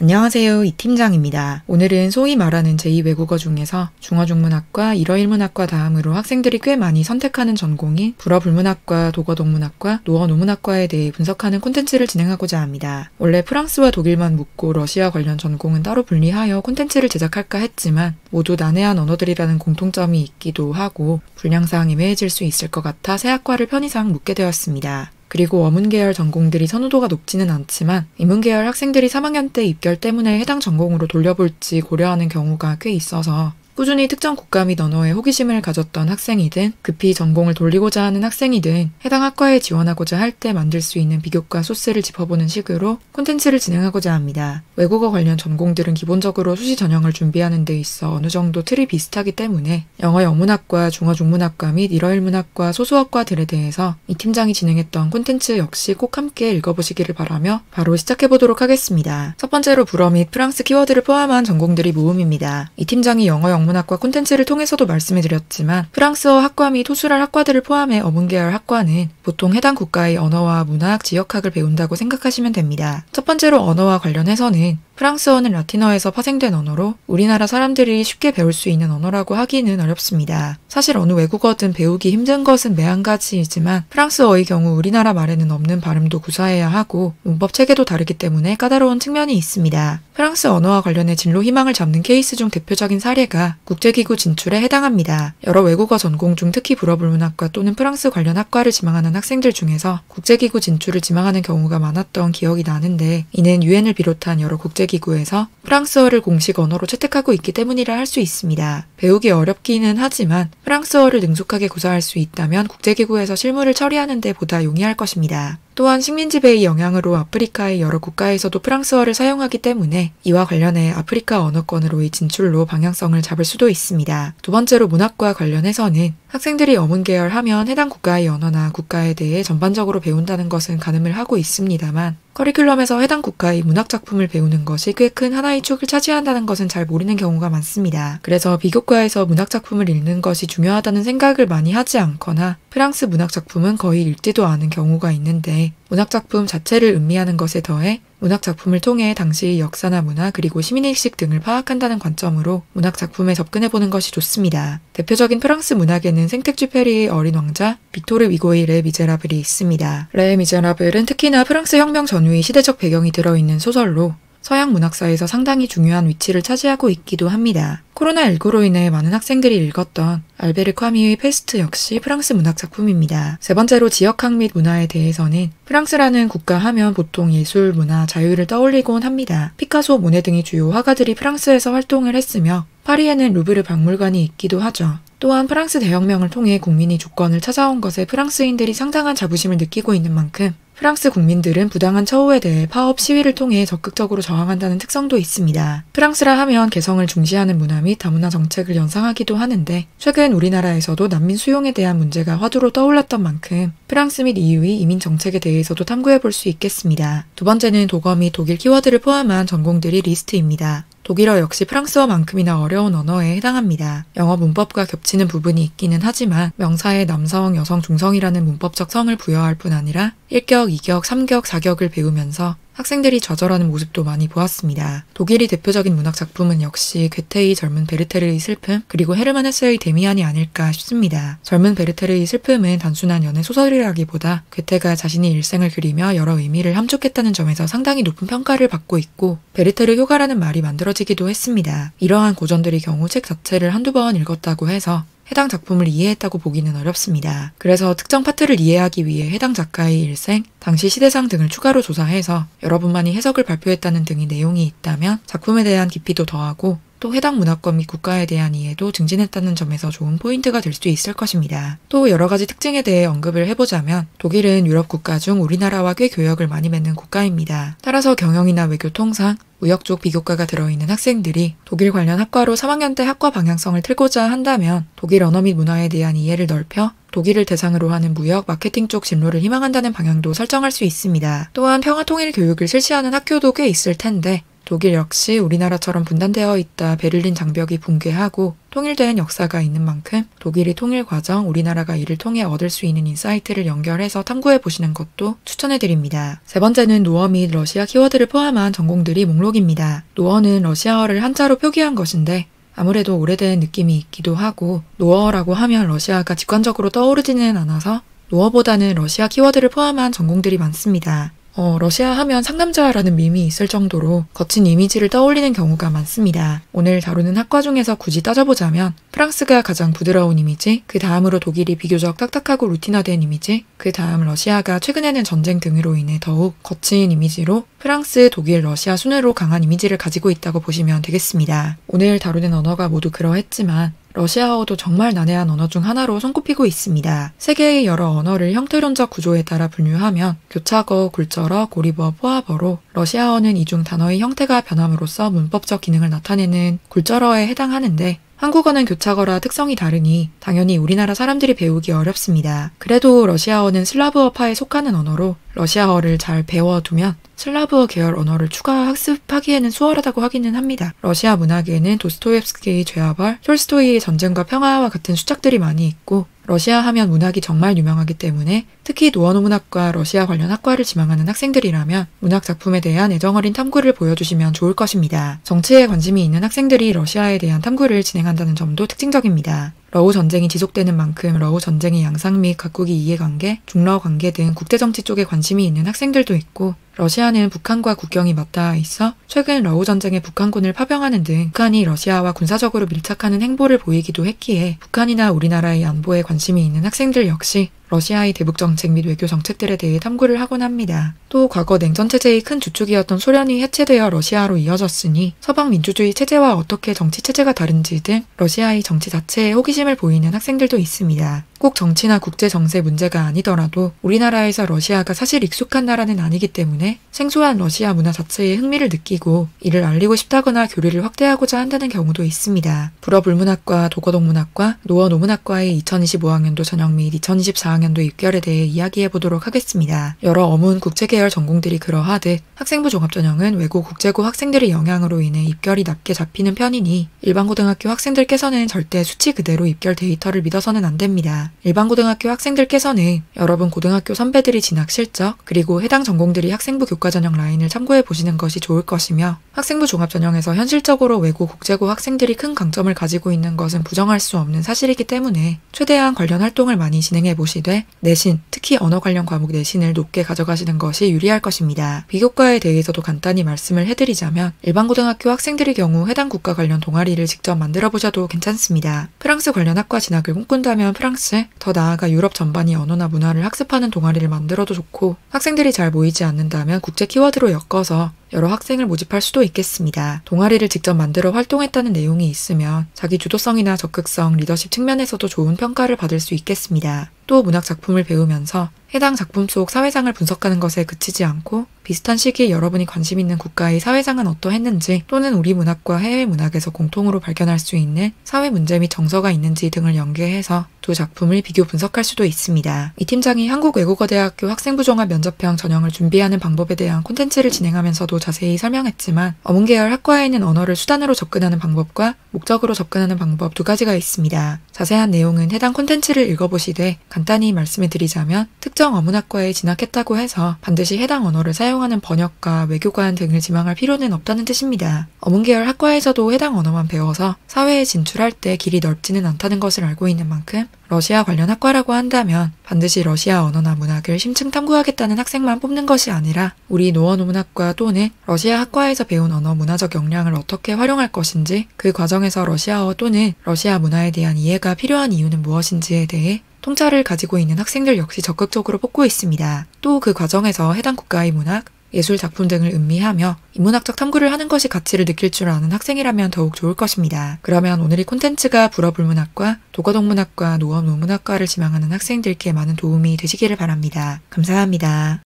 안녕하세요, 이 팀장입니다. 오늘은 소위 말하는 제2외국어 중에서 중어중문학과, 일어일문학과 다음으로 학생들이 꽤 많이 선택하는 전공인 불어불문학과, 독어동문학과, 노어노문학과에 대해 분석하는 콘텐츠를 진행하고자 합니다. 원래 프랑스와 독일만 묻고 러시아 관련 전공은 따로 분리하여 콘텐츠를 제작할까 했지만 모두 난해한 언어들이라는 공통점이 있기도 하고 분량상 애매해질 수 있을 것 같아 새 학과를 편의상 묻게 되었습니다. 그리고 어문계열 전공들이 선호도가 높지는 않지만 인문계열 학생들이 3학년 때 입결 때문에 해당 전공으로 돌려볼지 고려하는 경우가 꽤 있어서 꾸준히 특정 국가 및 언어에 호기심을 가졌던 학생이든 급히 전공을 돌리고자 하는 학생이든 해당 학과에 지원하고자 할 때 만들 수 있는 비교과 소스를 짚어보는 식으로 콘텐츠를 진행하고자 합니다. 외국어 관련 전공들은 기본적으로 수시 전형을 준비하는 데 있어 어느 정도 틀이 비슷하기 때문에 영어 영문학과, 중어 중문학과 및 일어일문학과 소수학과들에 대해서 이 팀장이 진행했던 콘텐츠 역시 꼭 함께 읽어보시기를 바라며 바로 시작해보도록 하겠습니다. 첫 번째로 불어 및 프랑스 키워드를 포함한 전공들이 모음입니다. 이 팀장이 영어 영문학과 콘텐츠를 통해서도 말씀해드렸지만 프랑스어 학과 및 호술할 학과들을 포함해 어문계열 학과는 보통 해당 국가의 언어와 문학, 지역학을 배운다고 생각하시면 됩니다. 첫 번째로 언어와 관련해서는 프랑스어는 라틴어에서 파생된 언어로 우리나라 사람들이 쉽게 배울 수 있는 언어라고 하기는 어렵습니다. 사실 어느 외국어든 배우기 힘든 것은 매한가지이지만 프랑스어의 경우 우리나라 말에는 없는 발음도 구사해야 하고 문법 체계도 다르기 때문에 까다로운 측면이 있습니다. 프랑스 언어와 관련해 진로 희망을 잡는 케이스 중 대표적인 사례가 국제기구 진출에 해당합니다. 여러 외국어 전공 중 특히 불어불문학과 또는 프랑스 관련 학과를 지망하는 학생들 중에서 국제기구 진출을 지망하는 경우가 많았던 기억이 나는데 이는 유엔을 비롯한 여러 국제기구에서 프랑스어를 공식 언어로 채택하고 있기 때문이라 할 수 있습니다. 배우기 어렵기는 하지만 프랑스어를 능숙하게 구사할 수 있다면 국제기구에서 실무를 처리하는 데 보다 용이할 것입니다. 또한 식민지배의 영향으로 아프리카의 여러 국가에서도 프랑스어를 사용하기 때문에 이와 관련해 아프리카 언어권으로의 진출로 방향성을 잡을 수도 있습니다. 두 번째로 문학과 관련해서는 학생들이 어문계열 하면 해당 국가의 언어나 국가에 대해 전반적으로 배운다는 것은 가늠을 하고 있습니다만 커리큘럼에서 해당 국가의 문학작품을 배우는 것이 꽤 큰 하나의 축을 차지한다는 것은 잘 모르는 경우가 많습니다. 그래서 비교과에서 문학작품을 읽는 것이 중요하다는 생각을 많이 하지 않거나 프랑스 문학작품은 거의 읽지도 않은 경우가 있는데 문학작품 자체를 음미하는 것에 더해 문학작품을 통해 당시의 역사나 문화 그리고 시민의식 등을 파악한다는 관점으로 문학작품에 접근해보는 것이 좋습니다. 대표적인 프랑스 문학에는 생텍쥐페리의 어린 왕자, 빅토르 위고의 레 미제라블이 있습니다. 레 미제라블은 특히나 프랑스 혁명 전후의 시대적 배경이 들어있는 소설로 서양 문학사에서 상당히 중요한 위치를 차지하고 있기도 합니다. 코로나19로 인해 많은 학생들이 읽었던 알베르 카뮈의 페스트 역시 프랑스 문학 작품입니다. 세 번째로 지역학 및 문화에 대해서는 프랑스라는 국가 하면 보통 예술, 문화, 자유를 떠올리곤 합니다. 피카소, 모네 등의 주요 화가들이 프랑스에서 활동을 했으며 파리에는 루브르 박물관이 있기도 하죠. 또한 프랑스 대혁명을 통해 국민이 주권을 찾아온 것에 프랑스인들이 상당한 자부심을 느끼고 있는 만큼 프랑스 국민들은 부당한 처우에 대해 파업 시위를 통해 적극적으로 저항한다는 특성도 있습니다. 프랑스라 하면 개성을 중시하는 문화 및 다문화 정책을 연상하기도 하는데 최근 우리나라에서도 난민 수용에 대한 문제가 화두로 떠올랐던 만큼 프랑스 및 EU의 이민 정책에 대해서도 탐구해볼 수 있겠습니다. 두 번째는 독어 및 독일 키워드를 포함한 전공들이 리스트입니다. 독일어 역시 프랑스어만큼이나 어려운 언어에 해당합니다. 영어 문법과 겹치는 부분이 있기는 하지만 명사에 남성, 여성, 중성이라는 문법적 성을 부여할 뿐 아니라 1격, 2격, 3격, 4격을 배우면서 학생들이 좌절하는 모습도 많이 보았습니다. 독일의 대표적인 문학 작품은 역시 괴테의 젊은 베르테르의 슬픔 그리고 헤르만 헤세의 데미안이 아닐까 싶습니다. 젊은 베르테르의 슬픔은 단순한 연애 소설이라기보다 괴테가 자신의 일생을 그리며 여러 의미를 함축했다는 점에서 상당히 높은 평가를 받고 있고 베르테르 효과라는 말이 만들어지기도 했습니다. 이러한 고전들의 경우 책 자체를 한두 번 읽었다고 해서 해당 작품을 이해했다고 보기는 어렵습니다. 그래서 특정 파트를 이해하기 위해 해당 작가의 일생, 당시 시대상 등을 추가로 조사해서 여러분만이 해석을 발표했다는 등의 내용이 있다면 작품에 대한 깊이도 더하고 또 해당 문화권 및 국가에 대한 이해도 증진했다는 점에서 좋은 포인트가 될 수 있을 것입니다. 또 여러 가지 특징에 대해 언급을 해보자면 독일은 유럽 국가 중 우리나라와 꽤 교역을 많이 맺는 국가입니다. 따라서 경영이나 외교 통상, 무역 쪽 비교과가 들어있는 학생들이 독일 관련 학과로 3학년 때 학과 방향성을 틀고자 한다면 독일 언어 및 문화에 대한 이해를 넓혀 독일을 대상으로 하는 무역, 마케팅 쪽 진로를 희망한다는 방향도 설정할 수 있습니다. 또한 평화통일 교육을 실시하는 학교도 꽤 있을 텐데 독일 역시 우리나라처럼 분단되어 있다 베를린 장벽이 붕괴하고 통일된 역사가 있는 만큼 독일의 통일 과정, 우리나라가 이를 통해 얻을 수 있는 인사이트를 연결해서 탐구해 보시는 것도 추천해 드립니다. 세 번째는 노어 및 러시아 키워드를 포함한 전공들이 목록입니다. 노어는 러시아어를 한자로 표기한 것인데 아무래도 오래된 느낌이 있기도 하고 노어라고 하면 러시아가 직관적으로 떠오르지는 않아서 노어보다는 러시아 키워드를 포함한 전공들이 많습니다. 러시아 하면 상남자라는 밈이 있을 정도로 거친 이미지를 떠올리는 경우가 많습니다. 오늘 다루는 학과 중에서 굳이 따져보자면 프랑스가 가장 부드러운 이미지, 그 다음으로 독일이 비교적 딱딱하고 루틴화된 이미지, 그 다음 러시아가 최근에는 전쟁 등으로 인해 더욱 거친 이미지로 프랑스, 독일, 러시아 순으로 강한 이미지를 가지고 있다고 보시면 되겠습니다. 오늘 다루는 언어가 모두 그러했지만 러시아어도 정말 난해한 언어 중 하나로 손꼽히고 있습니다. 세계의 여러 언어를 형태론적 구조에 따라 분류하면 교차어, 굴절어, 고리버, 포화버로 러시아어는 이중 단어의 형태가 변함으로써 문법적 기능을 나타내는 굴절어에 해당하는데 한국어는 교차어라 특성이 다르니 당연히 우리나라 사람들이 배우기 어렵습니다. 그래도 러시아어는 슬라브어파에 속하는 언어로 러시아어를 잘 배워두면 슬라브어 계열 언어를 추가 학습하기에는 수월하다고 하기는 합니다. 러시아 문학에는 도스토옙스키의 죄와 벌, 톨스토이의 전쟁과 평화와 같은 수작들이 많이 있고 러시아 하면 문학이 정말 유명하기 때문에 특히 노어노문학과 러시아 관련 학과를 지망하는 학생들이라면 문학 작품에 대한 애정어린 탐구를 보여주시면 좋을 것입니다. 정치에 관심이 있는 학생들이 러시아에 대한 탐구를 진행한다는 점도 특징적입니다. 러우 전쟁이 지속되는 만큼 러우 전쟁의 양상 및 각국의 이해관계, 중러 관계 등 국제정치 쪽에 관심이 있는 학생들도 있고 러시아는 북한과 국경이 맞닿아 있어 최근 러우 전쟁에 북한군을 파병하는 등 북한이 러시아와 군사적으로 밀착하는 행보를 보이기도 했기에 북한이나 우리나라의 안보에 관심이 있는 학생들 역시 러시아의 대북 정책 및 외교 정책들에 대해 탐구를 하곤 합니다. 또 과거 냉전 체제의 큰 주축이었던 소련이 해체되어 러시아로 이어졌으니 서방 민주주의 체제와 어떻게 정치 체제가 다른지 등 러시아의 정치 자체에 호기심을 보이는 학생들도 있습니다. 꼭 정치나 국제 정세 문제가 아니더라도 우리나라에서 러시아가 사실 익숙한 나라는 아니기 때문에 생소한 러시아 문화 자체에 흥미를 느끼고 이를 알리고 싶다거나 교류를 확대하고자 한다는 경우도 있습니다. 불어불문학과, 도거동문학과, 노어노문학과의 2025학년도 전형 및 2024학년도 입결에 대해 이야기해 보도록 하겠습니다. 여러 어문 국제계열 전공들이 그러하듯 학생부 종합전형은 외고 국제고 학생들의 영향으로 인해 입결이 낮게 잡히는 편이니 일반고등학교 학생들께서는 절대 수치 그대로 입결 데이터를 믿어서는 안 됩니다. 일반고등학교 학생들께서는 여러분 고등학교 선배들이 진학 실적 그리고 해당 전공들이 학생부 교과전형 라인을 참고해 보시는 것이 좋을 것이며 학생부 종합전형에서 현실적으로 외고 국제고 학생들이 큰 강점을 가지고 있는 것은 부정할 수 없는 사실이기 때문에 최대한 관련 활동을 많이 진행해 보시되 내신, 특히 언어 관련 과목 내신을 높게 가져가시는 것이 유리할 것입니다. 비교과에 대해서도 간단히 말씀을 해드리자면 일반고등학교 학생들의 경우 해당 국가 관련 동아리를 직접 만들어 보셔도 괜찮습니다. 프랑스 관련 학과 진학을 꿈꾼다면 프랑스, 더 나아가 유럽 전반이 언어나 문화를 학습하는 동아리를 만들어도 좋고 학생들이 잘 모이지 않는다면 국제 키워드로 엮어서 여러 학생을 모집할 수도 있겠습니다. 동아리를 직접 만들어 활동했다는 내용이 있으면 자기 주도성이나 적극성, 리더십 측면에서도 좋은 평가를 받을 수 있겠습니다. 또 문학 작품을 배우면서 해당 작품 속 사회상을 분석하는 것에 그치지 않고 비슷한 시기에 여러분이 관심 있는 국가의 사회상은 어떠했는지 또는 우리 문학과 해외 문학에서 공통으로 발견할 수 있는 사회 문제 및 정서가 있는지 등을 연계해서 두 작품을 비교 분석할 수도 있습니다. 이 팀장이 한국외국어대학교 학생부 종합 면접형 전형을 준비하는 방법에 대한 콘텐츠를 진행하면서도 자세히 설명했지만 어문계열 학과에는 언어를 수단으로 접근하는 방법과 목적으로 접근하는 방법 두 가지가 있습니다. 자세한 내용은 해당 콘텐츠를 읽어보시되 간단히 말씀을 드리자면 특정 어문학과에 진학했다고 해서 반드시 해당 언어를 사용하는 번역가, 외교관 등을 지망할 필요는 없다는 뜻입니다. 어문계열 학과에서도 해당 언어만 배워서 사회에 진출할 때 길이 넓지는 않다는 것을 알고 있는 만큼 러시아 관련 학과라고 한다면 반드시 러시아 언어나 문학을 심층 탐구하겠다는 학생만 뽑는 것이 아니라 우리 노어노문학과 또는 러시아 학과에서 배운 언어 문화적 역량을 어떻게 활용할 것인지 그 과정에서 러시아어 또는 러시아 문화에 대한 이해가 필요한 이유는 무엇인지에 대해 통찰을 가지고 있는 학생들 역시 적극적으로 뽑고 있습니다. 또 그 과정에서 해당 국가의 문학, 예술 작품 등을 음미하며 인문학적 탐구를 하는 것이 가치를 느낄 줄 아는 학생이라면 더욱 좋을 것입니다. 그러면 오늘의 콘텐츠가 불어불문학과, 도거동문학과, 노어노문학과를 지망하는 학생들께 많은 도움이 되시기를 바랍니다. 감사합니다.